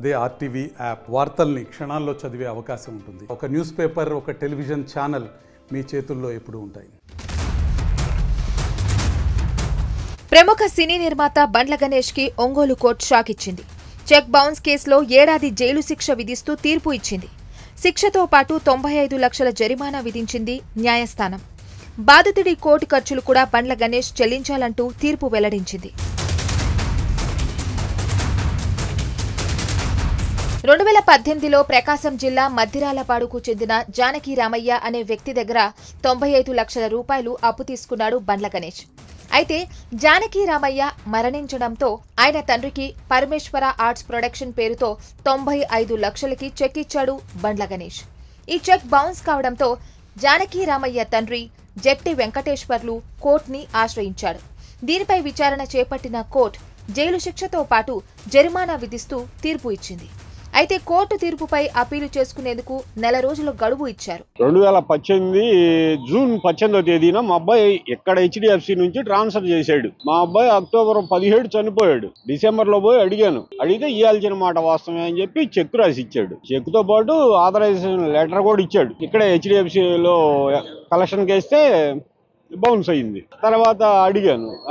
అదే RTV app వార్తల్ని క్షణాల్లో చదివే అవకాశం ఉంటుంది. ఒక న్యూస్ పేపర్, ఒక టెలివిజన్ ఛానల్ మీ చేతుల్లో ఎప్పుడూ ఉంటాయి. ప్రముఖ సినీ నిర్మాత బండ్ల గణేష్ కి ఒంగోలు కోర్టు షాక్ ఇచ్చింది. చెక్ బౌన్స్ కేసులో 1 ఏడాది జైలు శిక్ష విధిస్తూ తీర్పు ఇచ్చింది. శిక్షతో పాటు 95 లక్షల జరిమానా విధించింది న్యాయస్థానం. బాధితుడి కోర్టు ఖర్చులు కూడా బండ్ల గణేష్ చెల్లించాలంటూ తీర్పు వెల్లడించింది. 2018లో ప్రకాశం జిల్లా మద్దిరాలపాడుకు చెందిన జానకి రామయ్య అనే వ్యక్తి దగ్గర 95 లక్షల రూపాయలు అప్పు తీసుకున్నాడు బండ్ల గణేష్. అయితే జానకి రామయ్య మరణించడంతో ఆయన తండ్రికి పరమేశ్వర ఆర్ట్స్ ప్రొడక్షన్ పేరుతో 95 లక్షలకి చెక్ ఇచ్చాడు బండ్ల గణేష్. ఈ చెక్ బౌన్స్ కావడంతో జానకి రామయ్య తండ్రి జట్టి వెంకటేశ్వర్లు కోర్టుని ఆశ్రయించాడు. దీనిపై విచారణ చేపట్టిన కోర్టు జైలు శిక్షతో పాటు జరిమానా విధిస్తూ తీర్పు ఇచ్చింది. అయితే కోర్టు తీర్పుపై అపీలు చేసుకునేందుకు 1 రోజుల గడువు ఇచ్చారు. 2018 జూన్ 18వ తేదీన మా అబ్బాయి ఇక్కడ HDFC నుంచి ట్రాన్స్ఫర్ చేశాడు. మా అబ్బాయి అక్టోబర్ 17 చనిపోయాడు. డిసెంబర్లో పోయి అడిగితే ఇవ్వాల్సిన మాట వాస్తవమే అని చెప్పి చెక్ రాసి ఇచ్చాడు. చెక్ తో పాటు ఆథరైజేషన్ లెటర్ కూడా ఇచ్చాడు. ఇక్కడే HDFCలో కలెక్షన్ కేస్తే బౌన్స్ అయింది. తర్వాత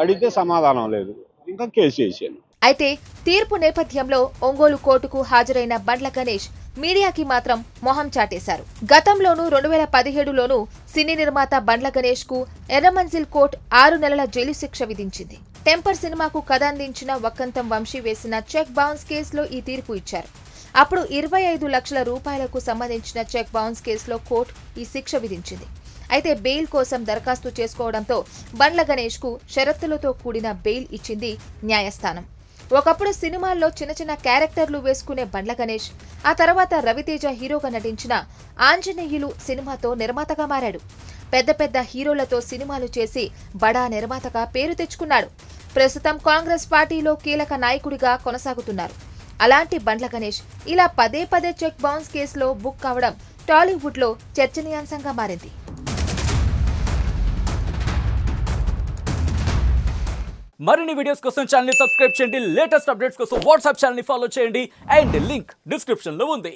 అడిగితే సమాధానం లేదు. ఇంకా కేసు చేశాను. అయితే తీర్పు నేపథ్యంలో ఒంగోలు కోర్టుకు హాజరైన బండ్ల గణేష్ మీడియాకి మాత్రం మొహం చాటేశారు. గతంలోనూ 2017లోనూ సినీ నిర్మాత బండ్ల గణేష్ కు ఎర్రమంజిల్ కోర్టు 6 నెలల జైలు శిక్ష విధించింది. టెంపర్ సినిమాకు కథ అందించిన వక్కంతం వంశీ వేసిన చెక్ బౌన్స్ కేసులో ఈ తీర్పు ఇచ్చారు. అప్పుడు 25 లక్షల రూపాయలకు సంబంధించిన చెక్ బౌన్స్ కేసులో కోర్టు ఈ శిక్ష విధించింది. అయితే బెయిల్ కోసం దరఖాస్తు చేసుకోవడంతో బండ్ల గణేష్ కు షరతులతో కూడిన బెయిల్ ఇచ్చింది న్యాయస్థానం. ఒకప్పుడు సినిమాల్లో చిన్న క్యారెక్టర్లు వేసుకునే బండ్ల గణేష్ ఆ తర్వాత రవితేజ హీరోగా నటించిన ఆంజనేయులు సినిమాతో నిర్మాతగా మారాడు. పెద్ద హీరోలతో సినిమాలు చేసి బడా నిర్మాతగా పేరు తెచ్చుకున్నాడు. ప్రస్తుతం కాంగ్రెస్ పార్టీలో కీలక నాయకుడిగా కొనసాగుతున్నారు. అలాంటి బండ్ల గణేష్ ఇలా పదే చెక్ బౌన్స్ కేసులో బుక్ కావడం టాలీవుడ్ లో చర్చనీయాంశంగా మారింది. మరిన్ని వీడియోస్ కోసం ఛానల్ ని సబ్స్క్రైబ్ చేయండి. లేటెస్ట్ అప్డేట్స్ కోసం వాట్సాప్ ఛానల్ ని ఫాలో చేయండి. అండ్ లింక్ డిస్క్రిప్షన్ లో ఉంది.